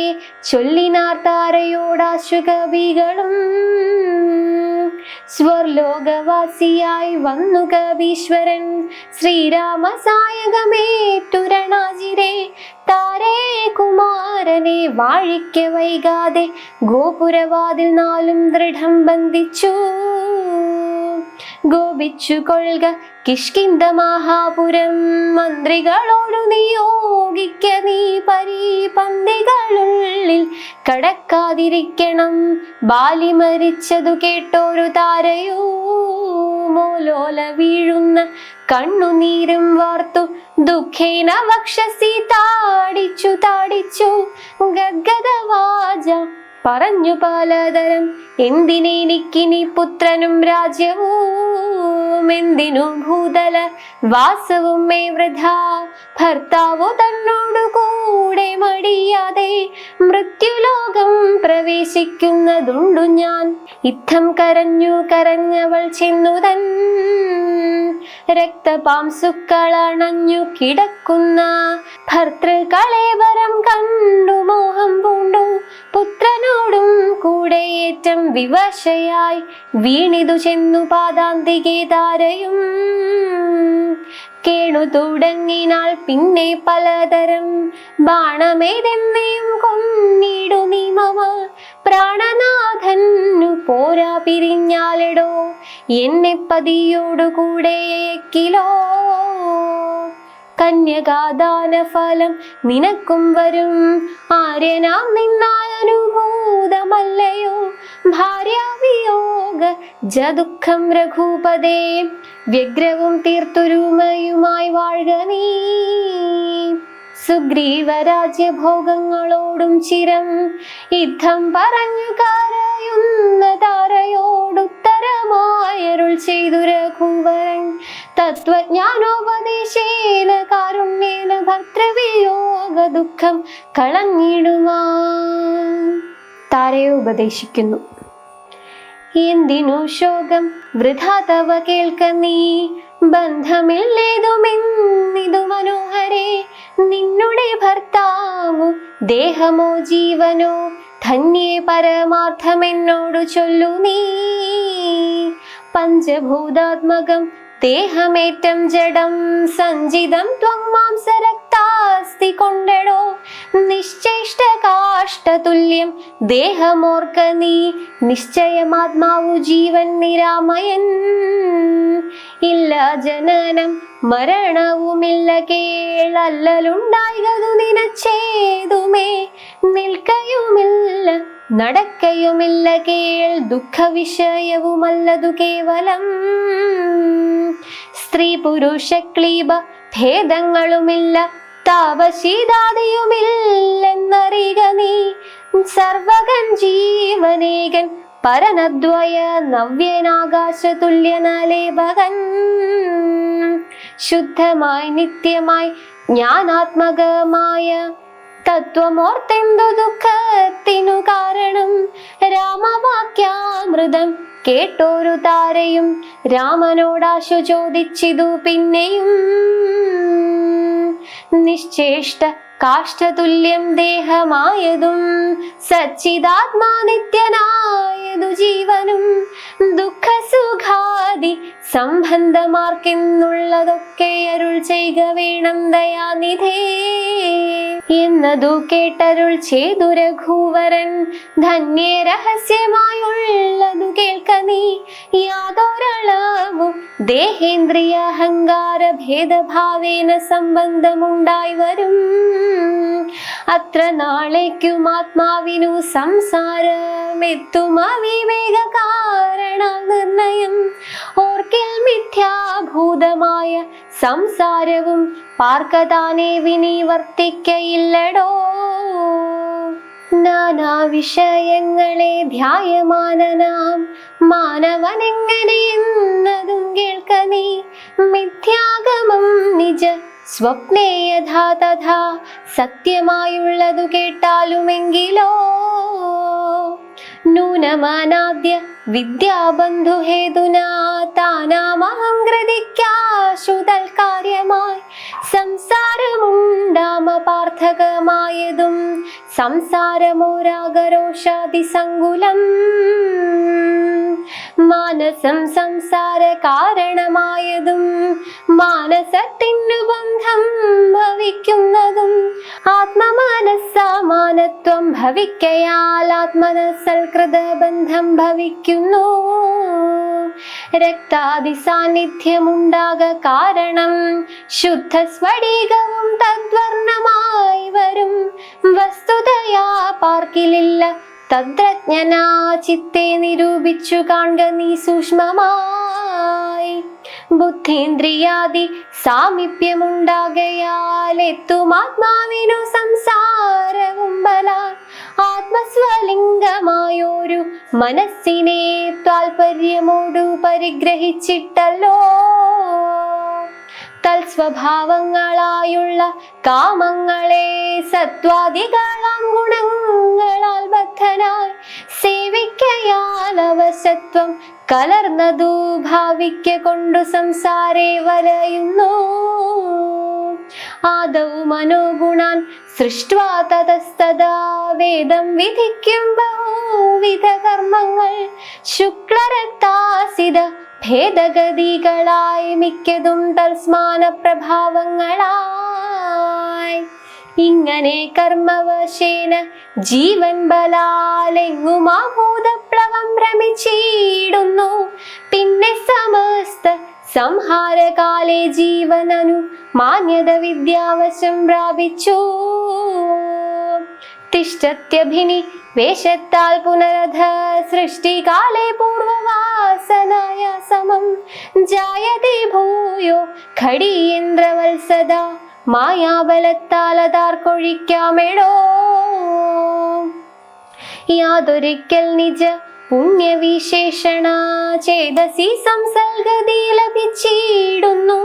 ചൊല്ലിനാർ താരയോടാശു കവികളും. സ്വർലോകവാസിയായി വന്നു കവീശ്വരൻ ശ്രീരാമ സായകമേറ്റുരണാജിരെ. താരേ കുമാരനെ വാഴിക്ക വൈകാതെ ഗോപുരവാതിൽ നാലും ദൃഢം ബന്ധിച്ചു. ഗോപിച്ചു കൊള്ളുക കിഷ്കിന്ധ മഹാപുരം മന്ത്രികളോടു നിയോഗിക്ക നീ പരിപന്തികളുള്ളിൽ കടക്കാതിരിക്കണം. ബാലി മരിച്ചതു കേട്ടോരു താരയോ മോലോല വീഴുന്ന കണ്ണുനീരും വാർത്തു ദുഃഖേന വക്ഷസി താടിച്ചു താടിച്ചു ഗദ്ഗദവാച പറഞ്ഞു പലതരം. എന്തിനെനിക്കിനി പുത്രനും രാജ്യവും എന്തിനു ഭൂതല വാസവും മേ വൃഥാ. ഭർത്താവു തന്നോടു കൂടെ മടിയാതെ മൃത്യുലോകം പ്രവേശിക്കുന്നതുണ്ടു ഞാൻ. യുദ്ധം കരഞ്ഞവൾ ചെന്നുതൻ രക്തപാംസുക്കളണഞ്ഞു കിടക്കുന്ന ഭർത്തൃകളേവരം കണ്ടു മോഹം പൂണ്ടു. പുത്രനോടും കൂടെ ഏറ്റം വിവശയായി വീണിതു ചെന്നു പാദാന്തികെ താരയും. കേണു തുടങ്ങിനാൾ പിന്നെ പലതരം ബാണമേതെന്നെയും കൊന്നിടു നീ മമ. പ്രാണനാഥന്നു പോരാ പിരിഞ്ഞാലെടോ എന്നെ പതിയോടുകൂടെ ഏക്കിലോ. കന്യകാദാന ഫലം നിനക്കും വരും ആര്യനാം നിന്നാൽ അനുഭൂതമല്ലയോ. ഭാര്യാവിയോഗ ജദുഃഖം രഘുപതേ വ്യഗ്രവും തീർത്തുരുമയുമായി വാഴുക നീ. സുഗ്രീവരാജ്യഭോഗങ്ങളോടും ചിരം യുദ്ധം പറഞ്ഞു കരയുന്ന താരയോടുത്തരമായരുൾ ചെയ്തു രഘുവരൻ. തത്വജ്ഞാനോപദേശേന കാരുണ്യേന ഭർത്തൃവിയോഗ ദുഃഖം കളഞ്ഞിടുവാൻ. താരയെ ഉപദേശിക്കുന്നു. എന്തിനു ശോകം വൃഥാ തവ കേൾക്ക നീ. ബന്ധമില്ലേതുമെന്നിതു മനോഹരേ. നിന്നുടെ ഭർത്താവു ദേഹമോ ജീവനോ ധന്യേ പരമാർത്ഥമെന്നോടു ചൊല്ലു നീ. പഞ്ചഭൂതാത്മകം ദേഹമേറ്റം ജഡം സഞ്ചിതം ത്വം മാംസരക്താസ്തി കൊണ്ടെടോ. നിശ്ചേഷ്ട കാഷ്ടതുല്യം ദേഹമോർക്ക നീ. നിശ്ചയമാത്മാവു ജീവൻ നിരാമയൻ. ഇല്ല ജനനം മരണവുമില്ല കേളല്ലലുണ്ടായതു നിനച്ചേതുമേ. നിൽക്കയുമില്ല നടക്കയുമില്ല കേൾ ദുഃഖവിഷയവുമല്ലതു കേവലം. സ്ത്രീ പുരുഷ ക്ലീബ ഭേദങ്ങളുമില്ല താപശീതാദിയുമില്ലെന്നറിയുക നീ. സർവകൻ ജീവനേകൻ പരനദ്വയ നവ്യനാകാശതുല്യനലേപകൻ. ശുദ്ധമായി നിത്യമായി ജ്ഞാനാത്മകമായ തത്വമോർത്തെന്തു ദുഃഖത്തിനു കാരണം. രാമവാക്യാമൃതം കേട്ടോരു താരയും രാമനോടാശു ചോദിച്ചിതു പിന്നെയും. നിശ്ചേഷ്ട കാഷ്ടതുല്യം ദേഹമായതും സച്ചിദാത്മാ നിത്യനായതു ജീവനും. ദുഃഖസുഖാദി സംബന്ധമാർക്കെന്നുള്ളതൊക്കെ അരുൾ ചെയ്യുക വേണം ദയാനിധേ എന്നതു കേട്ടരുൾ ചെയ്തു രഘുവരൻ. ധന്യേ രഹസ്യമായുള്ളതു കേൾക്ക നീ. യാതൊരളവും ദേഹേന്ദ്രിയ അഹങ്കാര ഭേദഭാവേന സംബന്ധമുണ്ടായി വരും. അത്ര നാളേക്കും ആത്മാവിനു സംസാരമെത്തും അവിവേക കാരണ നിർണയം. ഓർക്കിൽ മിഥ്യാഭൂതമായ സംസാരവും പാർക്കതാനെ വിനിവർത്തിക്കയില്ലടോ. നാനാ വിഷയങ്ങളെ ധ്യായമാനനാം മാനവനെങ്ങനെയെന്നതും കേൾക്ക നീ. മിഥ്യാഗമം നിജ സ്വപ്നേ യഥാ തഥാ സത്യമായുള്ളതു കേട്ടാലുമെങ്കിലോ. നൂനമനാദ്യ വിദ്യാബന്ധുഹേതുനാ താനാമഹം ഗ്രദിക്കാശു തൽക്കാര്യമായി. സംസാരമുണ്ടാമ പാർത്ഥകമായതും സംസാരമോരാഗരോഷാദിസങ്കുലം. മാനസം സംസാര കാരണമായതും മാനസത്തിനു ബന്ധം ഭവിക്കുന്നതും. ആത്മമാനസമാനത്വം ഭവിക്കയാൽ ആത്മനസൽകൃത ബന്ധം ഭവിക്കുന്നു. രക്താദി സാന്നിധ്യമുണ്ടാക കാരണം ശുദ്ധ സ്ഫടികവും തദ്വർണമായി വരും. വസ്തുതയാ പാർക്കിലില്ല തദ്രജ്ഞനാ ചിത്തെ നിരൂപിച്ചു കാണുക നീ സൂക്ഷ്മമായി. ബുദ്ധീന്ദ്രിയാദി സാമീപ്യമുണ്ടാകയാൽ എത്തുമാത്മാവിനു സംസാരവും ബല. ആത്മസ്വലിംഗമായൊരു മനസ്സിനെ താൽപര്യമോടു പരിഗ്രഹിച്ചിട്ടല്ലോ. തൽസ്വഭാവങ്ങളായുള്ള കാമങ്ങളെ സത്വാദികളാം ഗുണങ്ങളാൽ ബദ്ധനായി സേവിക്കയാൽ അവശത്വം കലർന്നതു ഭാവിക്ക കൊണ്ടു സംസാരേ വലയുന്നു. ആദൗ മനോഗുണാൻ സൃഷ്ട്വാ തതസ്തദാ വേദം വിധിക്കും ബഹുവിധ കർമ്മങ്ങൾ ശുക്ലരക്താസിത ഭേദഗതികളായി മിക്കതും തൽസ്മാന പ്രഭാവങ്ങളായി. ഇങ്ങനെ കർമ്മവശേന ജീവൻ ബലാലെങ്ങുമാഭൂതപ്ലവം ഭ്രമിച്ചിടുന്നു. പിന്നെ സമസ്ത സംഹാരകാലേ ജീവനു മാന്യത വിദ്യാവശം പ്രാപിച്ചു. തിഷ്ടത്യഭിനി വേഷത്താൽ പുനരധ സൃഷ്ടികാലേ പൂർവവാസനായ സമം ജായതേ ഭൂയോ ഖടീന്ദ്രവത്സദാ മായാബലത്താൽ അതാർക്കൊഴിക്കാമെടോ. യാതൊരിക്കൽ നിജ പുണ്യവിശേഷണ ചേതസി സംസൽഗതി ലഭിച്ചിടുന്നു.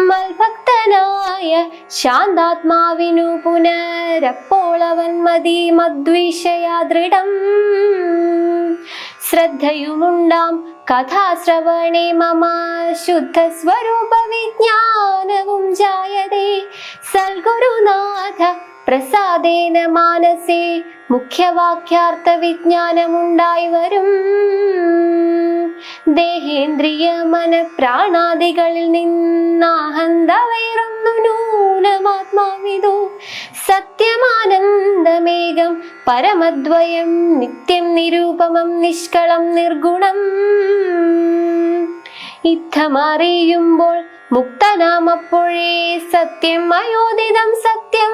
മൽഭക്തനായ ശാന്താത്മാവിനു പുനരപ്പോളവൻ മതി മദ്വിഷയാ ദൃഢം. ശ്രദ്ധയുമുണ്ടാം കഥാശ്രവണേ മമ ശുദ്ധ സ്വരൂപ വിജ്ഞാനവും ജായതേ. സൽഗുരുനാഥ പ്രസാദേന മാനസേ മുഖ്യവാക്യാർത്ഥ വിജ്ഞാനമുണ്ടായി വരും. ദേഹേന്ദ്രിയ മന പ്രാണാദികളിൽ നിന്നാഹന്ത വേറൊന്നു നൂനമാത്മാവിതു. സത്യമാനന്ദമേകം പരമദ്വയം നിത്യം നിരൂപമം നിഷ്കളം നിർഗുണം. ഇത്തമറിയുമ്പോൾ മുക്തനാമപ്പോഴേ സത്യം അയോദിതം സത്യം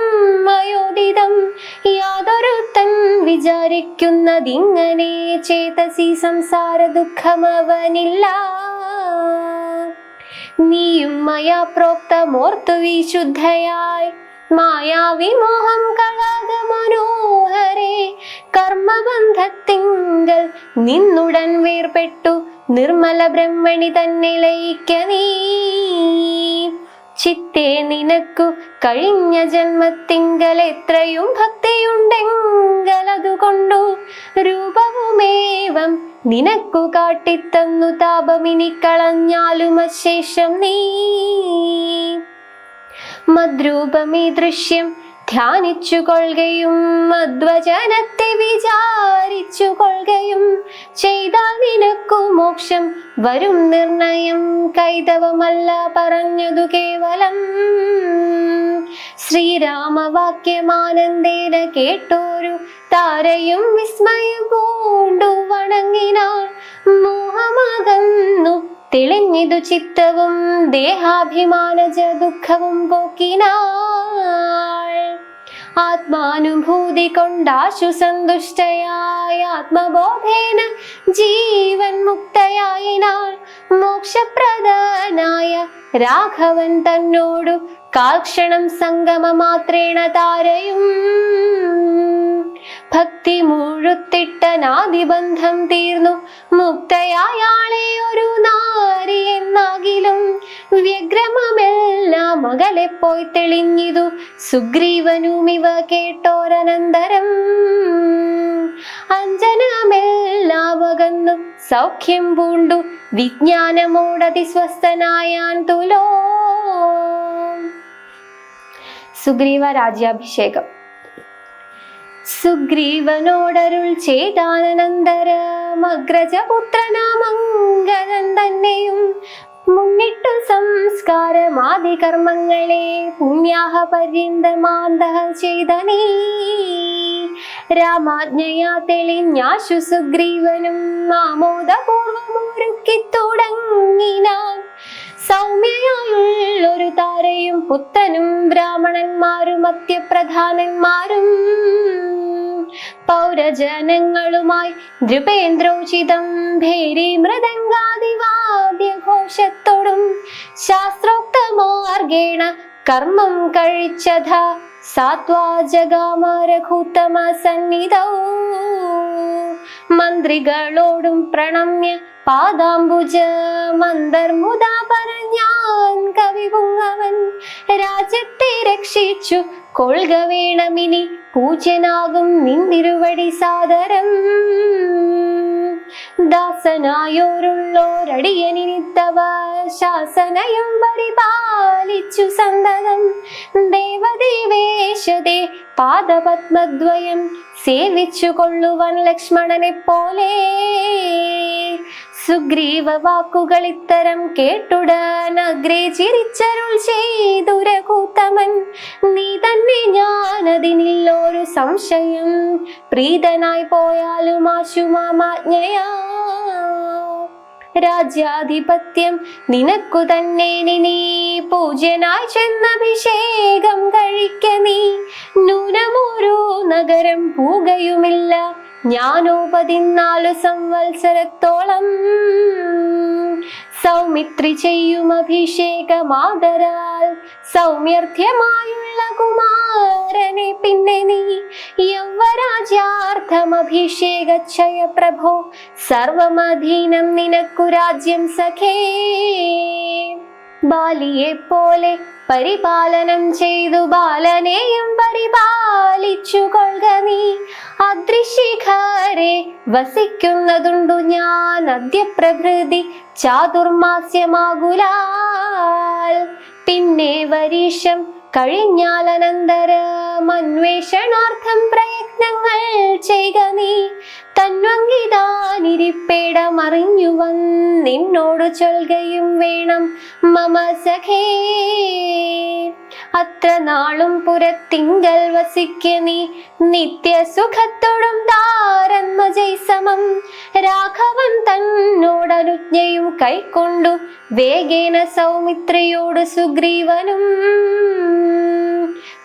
അയോദിതം. യാതൊരുത്തൻ വിചാരിക്കുന്നതിങ്ങനെ ചേതസി സംസാര ദുഃഖമവനില്ല. നീയും മയാ പ്രോക്തമോർത്തു വിശുദ്ധയായി മായാവിമോഹം കളാതെ മനോഹരേ. കർമ്മബന്ധത്തിങ്കൽ നിന്നുടൻ വേർപെട്ടു നിർമ്മല ബ്രഹ്മണി തന്നെ ലയിക്ക നീ. ചിത്തേ നിനക്കു കഴിഞ്ഞ ജന്മത്തിങ്കൽ എത്രയും ഭക്തിയുണ്ടെങ്കിൽ അതുകൊണ്ടു രൂപവുമേവം നിനക്കു കാട്ടിത്തന്നു താപമിനി കളഞ്ഞാലും അശേഷം നീ. മദ്രൂപമീ ദൃശ്യം ധ്യാനിച്ചു കൊള്ളുകയും മദ്വചനത്തെ വിചാരിച്ചു കൊള്ളുകയും ചെയ്താൽ നിനക്കു മോക്ഷം വരും നിർണയം. കൈതവമല്ല പറഞ്ഞതു കേവലം. ശ്രീരാമവാക്യമാനന്ദേന കേട്ടോരു താരയും വിസ്മയം പൂണ്ടു വണങ്ങിനാൾ. മോഹമകന്നു തെളിഞ്ഞിതു ചിത്തവും ദേഹാഭിമാനജ ദുഃഖവും പോക്കിനാൾ. ആത്മാനുഭൂതി കൊണ്ടാശു സന്തുഷ്ടയായ ആത്മബോധേന ജീവൻ മുക്തയായിനാൾ. മോക്ഷപ്രദനായ രാഘവൻ തന്നോടു കാൽക്ഷണം സംഗമമാത്രേണ താരയും. ഭക്തി മുഴുത്തിട്ടനാദിബന്ധം തീർന്നു മുക്തയായാളെ ഒരു നാരി എന്നാകിലും. വ്യഗ്രമമെല്ലാം അകലെ പോയി തെളിഞ്ഞിതു സുഗ്രീവനുമിവ കേട്ടോരനന്തരം. അഞ്ജനമെല്ലാം അകന്നു സൗഖ്യം പൂണ്ടു വിജ്ഞാനമോടതിസ്വസ്ഥനായാൻ തുലോ. സുഗ്രീവ രാജ്യാഭിഷേകം. സുഗ്രീവനോടരുൾ ചെയ്താനന്തരം അഗ്രജപുത്രനാമംഗദൻ തന്നെയും മുന്നിട്ടു സംസ്കാരമാദി കർമ്മങ്ങളെ പുണ്യാഹ പര്യന്തമാന്തഃ ചെയ്ത നീ. രാമാജ്ഞയാ തെളിഞ്ഞാശു സുഗ്രീവനും ആമോദപൂർവമൊരുക്കി തുടങ്ങിനാൻ. സൗമ്യയായുള്ളൊരു താരയും പുത്തനും ബ്രാഹ്മണന്മാരും മധ്യപ്രധാനന്മാരും പൗരജനങ്ങളുമായി നൃപേന്ദ്രോചിതം ഭേരി മൃദംഗാദിവാദ്യഘോഷത്തോടും ശാസ്ത്രോക്തമാർഗേണ കർമ്മം കഴിച്ചത സാത്വാ ജഗാമ രഘുത്തമ സന്നിധൗ. മന്ത്രികളോടും പ്രണമ്യ പാദാംബുജ മന്ദർമുദാ പറഞ്ഞാൻ കവിപുങ്ങവൻ. രാജ്യത്തെ രക്ഷിച്ചു കൊൾക വേണമിനി, പൂജ്യനാകും നിന്തിരുവടി സാദരം. ദാസനായോരുള്ളോരടിയനിത്തവ ശാസനയും പരിപാലിച്ചു സന്തതം. ദേവദേവേശതേ പാദപത്മദ്വയം സേവിച്ചു കൊള്ളുവാൻ ലക്ഷ്മണനെ പോലെ. സുഗ്രീവ വാക്കുകൾ ഇത്തരം കേട്ടുടൻ അഗ്രേ ചിരിച്ചരുൾ ചെയ്തു രഘുത്തമൻ. നീ തന്നെ ഞാനതിനില്ലൊരു സംശയം, പ്രീതനായി പോയാലും ആശുമാജ്ഞയാ. രാജ്യാധിപത്യം നിനക്കു തന്നെ നിനീ, പൂജ്യനായി ചെന്നഭിഷേകം കഴിക്ക നീ. നൂനമൊരു നഗരം പൂകയുമില്ല, ഞാനോ 14 സംവത്സരത്തോളം. സൗമിത്രി ചെയ്യും അഭിഷേകമാദരാൽ, സൗമ്യർത്ഥ്യമായുള്ള കുമാരനെ പിന്നെ നീ. യൗവരാജ്യാർത്ഥം അഭിഷേകച്ഛയ പ്രഭോ, സർവമധീനം നിനക്കു രാജ്യം സഖേ. ബാലിയെ പോലെ പരിപാലനം ചെയ്തു ബാലനെയും പരിപാലിച്ചു കൊള്ളുക നീ. അദ്രിശിഖരെ വസിക്കുന്നതുണ്ടു ഞാൻ അദ്യ പ്രഭൃതി ചാതുർമാസ്യമാകുലാൽ. പിന്നെ വരീഷം കഴിഞ്ഞാൽ അനന്തരം അന്വേഷണാർത്ഥം പ്രയത്നങ്ങൾ ചെയ്ക നീ. തന്വങ്കിതാനിരിപ്പേടമറിഞ്ഞു വന്നിന്നോട് ചൊൽകയും വേണം മമ സഖേ. അത്ര നാളും പുരത്തിങ്കൽ വസിക്ക നീ, നിത്യസുഖത്തോടും താരന്മജൈസമം. രാഘവൻ തന്നോടനുജ്ഞയും കൈക്കൊണ്ടു വേഗേന സൗമിത്രിയോട് സുഗ്രീവനും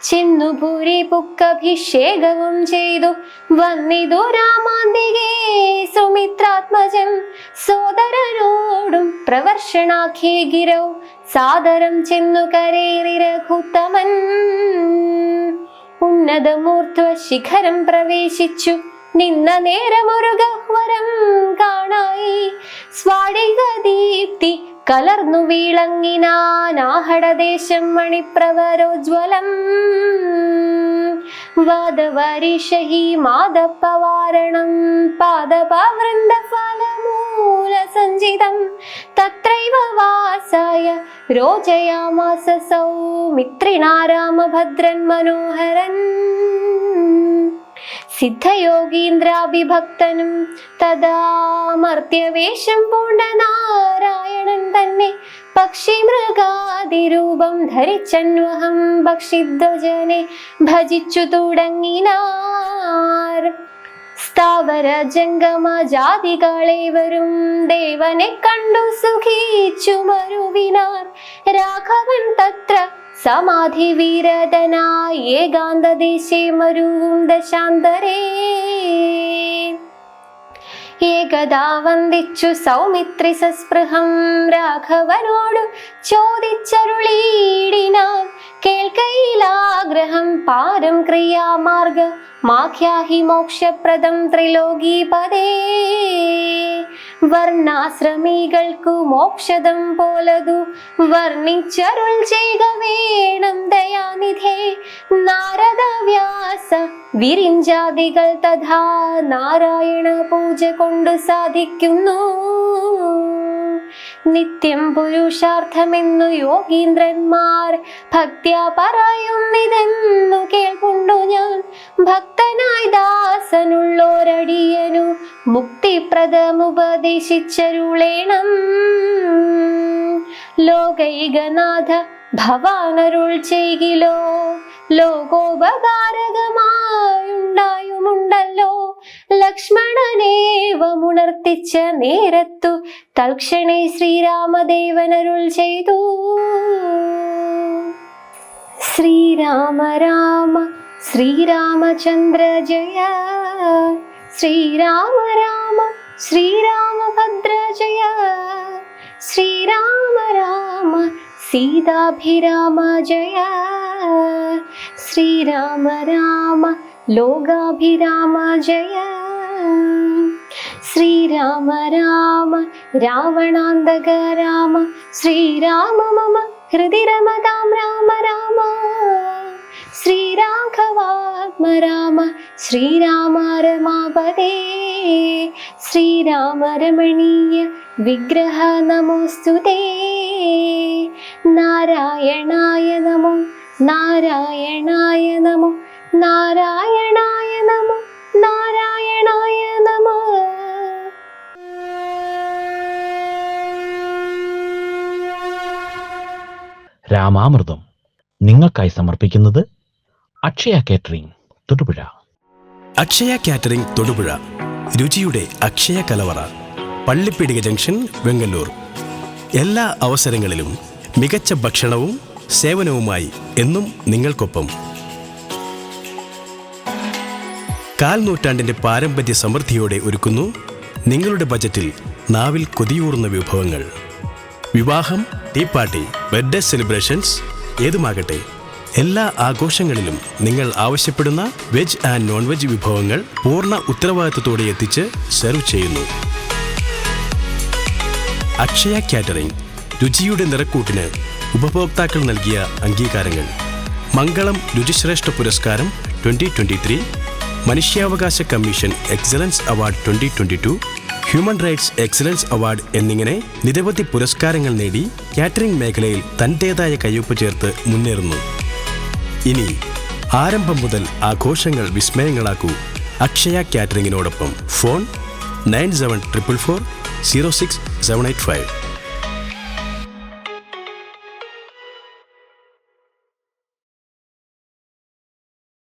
ചെന്നുപുരി പുക്കഭിഷേകവും ചെയ്തു വന്നിതു രാമാന്തികേ സുമിത്രാത്മജൻ. സോദരനോടും പ്രവർഷണാഖ്യേ ഗിരൗ സാദരം ചെന്നു കരേറി രഘുത്തമൻ. ഉന്നതമൂർധ്വ ശിഖരം പ്രവേശിച്ചു നിന്ന നേരമൊരു ഗഹ്വരം കാണായി. സ്ഫാടിക ദീപ്തി കലർന്നു വീളങ്ങിനാഹടദേശം മണിപ്രവരോജ്വലം. വാദവരിഷഹി മാദപ്പവാരണം പാദപവൃന്ദഫലമൂല സഞ്ചിതം. തത്രൈവ വാസായ രോചയാമാസ സൗമിത്രിണാ രാമഭദ്രൻ മനോഹരൻ. സിദ്ധയോഗീന്ദ്രാഭിഭക്തനും തദാമർത്യവേഷം പൂണ്ട നാരായണൻ തന്നെ പക്ഷിമൃഗാദിരൂപം ധരിച്ചന്വഹം ഭക്ഷിധ്വജനെ ഭജിച്ചു തുടങ്ങിനാർ. സ്ഥാവര ജംഗമ ജാതികളേവരും ദേവനെ കണ്ടു സുഖിച്ചു മരുവിനാർ. രാഘവൻ തത്ര സമാധി വീരതനായി ഏകാന്തദേശേ മരുവും ദശാന്തരേ. ഏകദാ വന്ദിച്ചു സൗമിത്രി സസ്പൃഹം രാഘവനോടു ചോദിച്ചരുളീടിനാൻ. കേൾക്കയിലാഗ്രഹം പാരം ക്രിയാമാർഗ മാഖ്യാഹി മോക്ഷപ്രദം ത്രിലോകീപദേ. വർണ്ണാശ്രമികൾക്കു മോക്ഷദം പോലതു വർണ്ണിച്ചരുൾ ചെയ്ക വേണം ദയാനിധേ. നാരദ വ്യാസ വിരിഞ്ചാദികൾ തഥാ നാരായണ പൂജ കൊണ്ട് സാധിക്കുന്നു. നിത്യം പുരുഷാർത്ഥമെന്നു യോഗീന്ദ്രന്മാർ ഭക്ത്യാ പറയുന്നിതെന്നു കേൾക്കൊണ്ടു ഞാൻ. ഭക്തനായി ദാസനുള്ളോരടിയനു മുക്തിപ്രദമുപദേശിച്ചരുളേണം. ലോകൈകനാഥ ഭവാനരുൾ ചെയ്കിലോ ലോകോപകാരകമായുണ്ടായുമുണ്ടല്ലോ. ലക്ഷ്മണനേവമുണർത്തിച്ച നേരത്തു തൽക്ഷണേ ശ്രീരാമദേവനരുൾ ചെയ്തു. ശ്രീരാമ രാമ ശ്രീരാമചന്ദ്ര ജയ, ശ്രീരാമ രാമ ശ്രീരാമഭദ്ര ജയ, ശ്രീരാമ രാമ സീതാഭിരാമ ജയ, ശ്രീരാമ രാമ ലോകാഭിരാമ ജയ. ശ്രീരാമ രാമ രാവണാന്തക രാമ ശ്രീരാമ മമ ഹൃദി രമതാം രാമ രാമ ശ്രീരാഘവാത്മ രാമ ശ്രീരാമ രമാപദേ ശ്രീരാമ രമണീയ വിഗ്രഹ നമോസ്തുതേ നാരായണായ നമോ നാരായണായ നമോ നാരായണായ നമോ നാരായണായ നമോ. രാമാമൃതം നിങ്ങൾക്കായി സമർപ്പിക്കുന്നത് അക്ഷയ കാറ്ററിംഗ് തൊടുപുഴ. അക്ഷയ കാറ്ററിംഗ് തൊടുപുഴ, രുചിയുടെ അക്ഷയ കലവറ, പള്ളിപ്പീടിക ജംഗ്ഷൻ, വെങ്ങല്ലൂർ. എല്ലാ അവസരങ്ങളിലും മികച്ച ഭക്ഷണവും സേവനവുമായി എന്നും നിങ്ങൾക്കൊപ്പം. കാൽ നൂറ്റാണ്ടിന്റെ പാരമ്പര്യ സമൃദ്ധിയോടെ ഒരുക്കുന്നു നിങ്ങളുടെ ബജറ്റിൽ നാവിൽ കൊതിയൂറുന്ന വിഭവങ്ങൾ. വിവാഹം, ടീ പാർട്ടി, ബർത്ത്ഡേ സെലിബ്രേഷൻസ് ഏതുമാകട്ടെ, എല്ലാ ആഘോഷങ്ങളിലും നിങ്ങൾ ആവശ്യപ്പെടുന്ന വെജ് ആൻഡ് നോൺ വെജ് വിഭവങ്ങൾ പൂർണ്ണ ഉത്തരവാദിത്തത്തോടെ എത്തിച്ച് സെർവ് ചെയ്യുന്നു. അക്ഷയ കാറ്ററിംഗ്, രുചിയുടെ നിറക്കൂട്ടിന് ഉപഭോക്താക്കൾ നൽകിയ അംഗീകാരങ്ങൾ: മംഗളം രുചിശ്രേഷ്ഠ പുരസ്കാരം 2023, മനുഷ്യാവകാശ commission excellence award 2022, human rights excellence award എന്നിങ്ങനെ നിരവധി പുരസ്കാരങ്ങൾ നേടി കാറ്ററിംഗ് മേഖലയിൽ തന്റേതായ കയ്യൊപ്പ് ചേർത്ത് മുന്നേറുന്നു. ഇനി ആരംഭം മുതൽ ആഘോഷങ്ങൾ വിസ്മയങ്ങളാക്കൂ അക്ഷയ കാറ്ററിംഗിനോടൊപ്പം. ഫോൺ 9744406785.